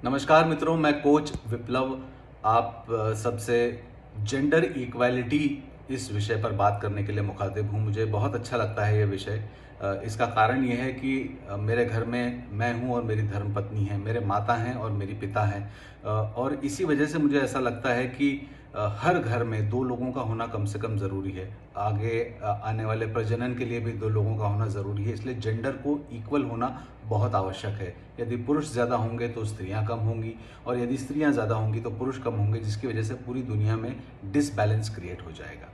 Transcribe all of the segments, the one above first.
नमस्कार मित्रों, मैं कोच विप्लव आप सबसे जेंडर इक्वालिटी इस विषय पर बात करने के लिए मुखातिब हूँ। मुझे बहुत अच्छा लगता है ये विषय। इसका कारण ये है कि मेरे घर में मैं हूँ और मेरी धर्मपत्नी है, मेरे माता हैं और मेरी पिता हैं। और इसी वजह से मुझे ऐसा लगता है कि हर घर में 2 लोगों का होना कम से कम ज़रूरी है। आगे आने वाले प्रजनन के लिए भी 2 लोगों का होना ज़रूरी है, इसलिए जेंडर को इक्वल होना बहुत आवश्यक है। यदि पुरुष ज़्यादा होंगे तो स्त्रियां कम होंगी, और यदि स्त्रियां ज़्यादा होंगी तो पुरुष कम होंगे, जिसकी वजह से पूरी दुनिया में डिसबैलेंस क्रिएट हो जाएगा।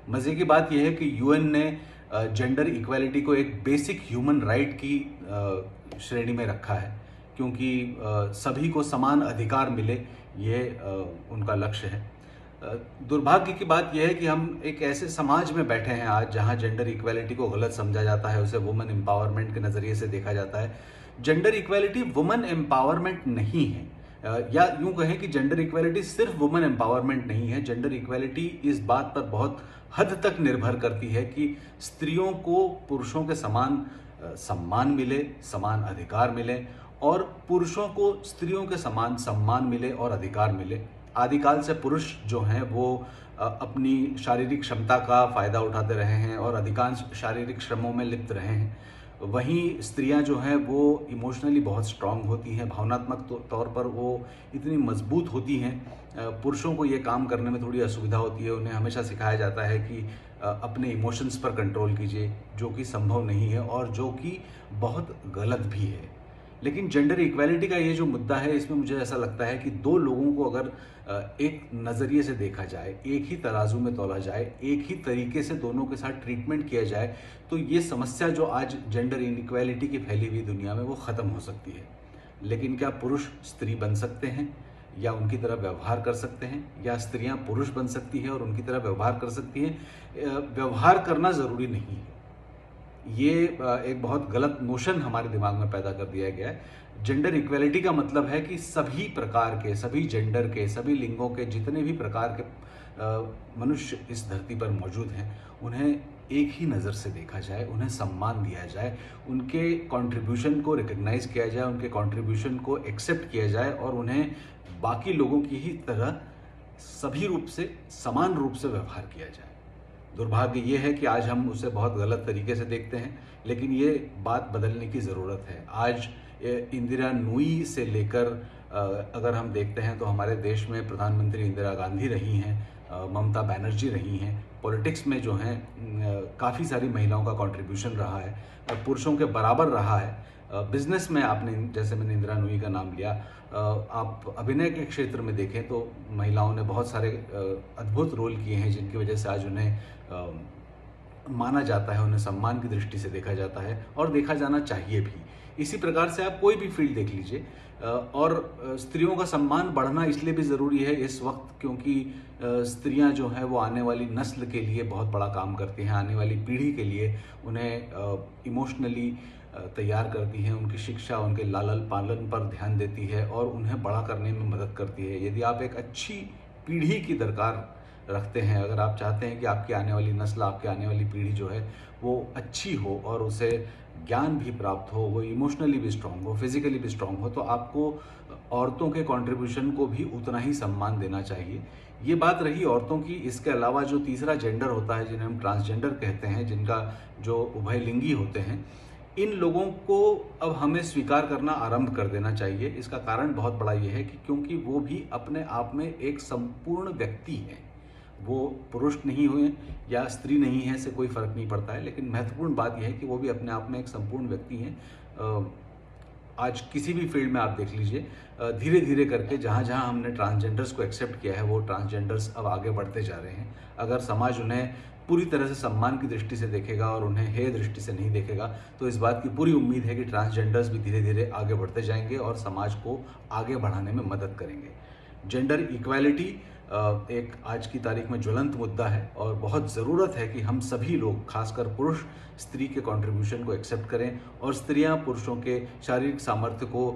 मज़े की बात यह है कि यूएन ने जेंडर इक्वालिटी को एक बेसिक ह्यूमन राइट की श्रेणी में रखा है, क्योंकि सभी को समान अधिकार मिले, ये उनका लक्ष्य है। दुर्भाग्य की बात यह है कि हम एक ऐसे समाज में बैठे हैं आज जहां जेंडर इक्वालिटी को गलत समझा जाता है, उसे वुमेन एम्पावरमेंट के नज़रिए से देखा जाता है। जेंडर इक्वालिटी वुमेन एम्पावरमेंट नहीं है। या यूं कहें कि जेंडर इक्वालिटी सिर्फ वुमेन एम्पावरमेंट नहीं है। जेंडर इक्वालिटी इस बात पर बहुत हद तक निर्भर करती है कि स्त्रियों को पुरुषों के समान सम्मान मिले, समान अधिकार मिले, और पुरुषों को स्त्रियों के समान सम्मान मिले और अधिकार मिले। आदिकाल से पुरुष जो हैं वो अपनी शारीरिक क्षमता का फ़ायदा उठाते रहे हैं और अधिकांश शारीरिक श्रमों में लिप्त रहे हैं। वहीं स्त्रियां जो हैं वो इमोशनली बहुत स्ट्रांग होती हैं, भावनात्मक तौर पर वो इतनी मजबूत होती हैं। पुरुषों को ये काम करने में थोड़ी असुविधा होती है। उन्हें हमेशा सिखाया जाता है कि अपने इमोशंस पर कंट्रोल कीजिए, जो कि संभव नहीं है और जो कि बहुत गलत भी है। लेकिन जेंडर इक्वालिटी का ये जो मुद्दा है, इसमें मुझे ऐसा लगता है कि 2 लोगों को अगर एक नज़रिए से देखा जाए, एक ही तराजू में तौला जाए, एक ही तरीके से दोनों के साथ ट्रीटमेंट किया जाए, तो ये समस्या जो आज जेंडर इनइक्वालिटी की फैली हुई दुनिया में वो ख़त्म हो सकती है। लेकिन क्या पुरुष स्त्री बन सकते हैं या उनकी तरह व्यवहार कर सकते हैं, या स्त्रियां पुरुष बन सकती हैं और उनकी तरह व्यवहार कर सकती हैं? व्यवहार करना ज़रूरी नहीं है। ये एक बहुत गलत नोशन हमारे दिमाग में पैदा कर दिया गया है। जेंडर इक्वालिटी का मतलब है कि सभी प्रकार के, सभी जेंडर के, सभी लिंगों के जितने भी प्रकार के मनुष्य इस धरती पर मौजूद हैं, उन्हें एक ही नज़र से देखा जाए, उन्हें सम्मान दिया जाए, उनके कंट्रीब्यूशन को रिकग्नाइज किया जाए, उनके कंट्रीब्यूशन को एक्सेप्ट किया जाए, और उन्हें बाकी लोगों की ही तरह सभी रूप से, समान रूप से व्यवहार किया जाए। दुर्भाग्य ये है कि आज हम उसे बहुत गलत तरीके से देखते हैं, लेकिन ये बात बदलने की ज़रूरत है। आज इंदिरा नूई से लेकर अगर हम देखते हैं तो हमारे देश में प्रधानमंत्री इंदिरा गांधी रही हैं, ममता बनर्जी रही हैं। पॉलिटिक्स में जो हैं काफ़ी सारी महिलाओं का कंट्रीब्यूशन रहा है, पुरुषों के बराबर रहा है। बिजनेस में आपने, जैसे मैंने इंदिरा नूई का नाम लिया, आप अभिनय के क्षेत्र में देखें तो महिलाओं ने बहुत सारे अद्भुत रोल किए हैं, जिनकी वजह से आज उन्हें माना जाता है, उन्हें सम्मान की दृष्टि से देखा जाता है और देखा जाना चाहिए भी। इसी प्रकार से आप कोई भी फील्ड देख लीजिए। और स्त्रियों का सम्मान बढ़ना इसलिए भी ज़रूरी है इस वक्त, क्योंकि स्त्रियां जो हैं वो आने वाली नस्ल के लिए बहुत बड़ा काम करती हैं। आने वाली पीढ़ी के लिए उन्हें इमोशनली तैयार करती हैं, उनकी शिक्षा, उनके लालन पालन पर ध्यान देती है और उन्हें बड़ा करने में मदद करती है। यदि आप एक अच्छी पीढ़ी की दरकार रखते हैं, अगर आप चाहते हैं कि आपकी आने वाली नस्ल, आपकी आने वाली पीढ़ी जो है वो अच्छी हो और उसे ज्ञान भी प्राप्त हो, वो इमोशनली भी स्ट्रांग हो, फिजिकली भी स्ट्रांग हो, तो आपको औरतों के कंट्रीब्यूशन को भी उतना ही सम्मान देना चाहिए। ये बात रही औरतों की। इसके अलावा जो तीसरा जेंडर होता है, जिन्हें हम ट्रांसजेंडर कहते हैं, जिनका जो उभयलिंगी होते हैं, इन लोगों को अब हमें स्वीकार करना आरंभ कर देना चाहिए। इसका कारण बहुत बड़ा ये है कि क्योंकि वो भी अपने आप में एक संपूर्ण व्यक्ति हैं। वो पुरुष नहीं हुए या स्त्री नहीं है, इससे कोई फर्क नहीं पड़ता है, लेकिन महत्वपूर्ण बात यह है कि वो भी अपने आप में एक संपूर्ण व्यक्ति हैं। आज किसी भी फील्ड में आप देख लीजिए, धीरे धीरे करके जहाँ जहाँ हमने ट्रांसजेंडर्स को एक्सेप्ट किया है, वो ट्रांसजेंडर्स अब आगे बढ़ते जा रहे हैं। अगर समाज उन्हें पूरी तरह से सम्मान की दृष्टि से देखेगा और उन्हें हेय दृष्टि से नहीं देखेगा, तो इस बात की पूरी उम्मीद है कि ट्रांसजेंडर्स भी धीरे धीरे आगे बढ़ते जाएंगे और समाज को आगे बढ़ाने में मदद करेंगे। जेंडर इक्वालिटी एक आज की तारीख में ज्वलंत मुद्दा है और बहुत ज़रूरत है कि हम सभी लोग, खासकर पुरुष, स्त्री के कंट्रीब्यूशन को एक्सेप्ट करें और स्त्रियां पुरुषों के शारीरिक सामर्थ्य को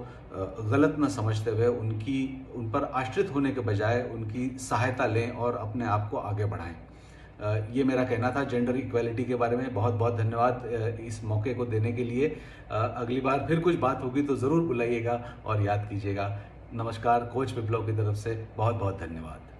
गलत न समझते हुए उन पर आश्रित होने के बजाय उनकी सहायता लें और अपने आप को आगे बढ़ाएं। ये मेरा कहना था जेंडर इक्वालिटी के बारे में। बहुत बहुत धन्यवाद इस मौके को देने के लिए। अगली बार फिर कुछ बात होगी तो ज़रूर बुलाइएगा और याद कीजिएगा, नमस्कार, कोच विप्लव की तरफ से बहुत बहुत धन्यवाद।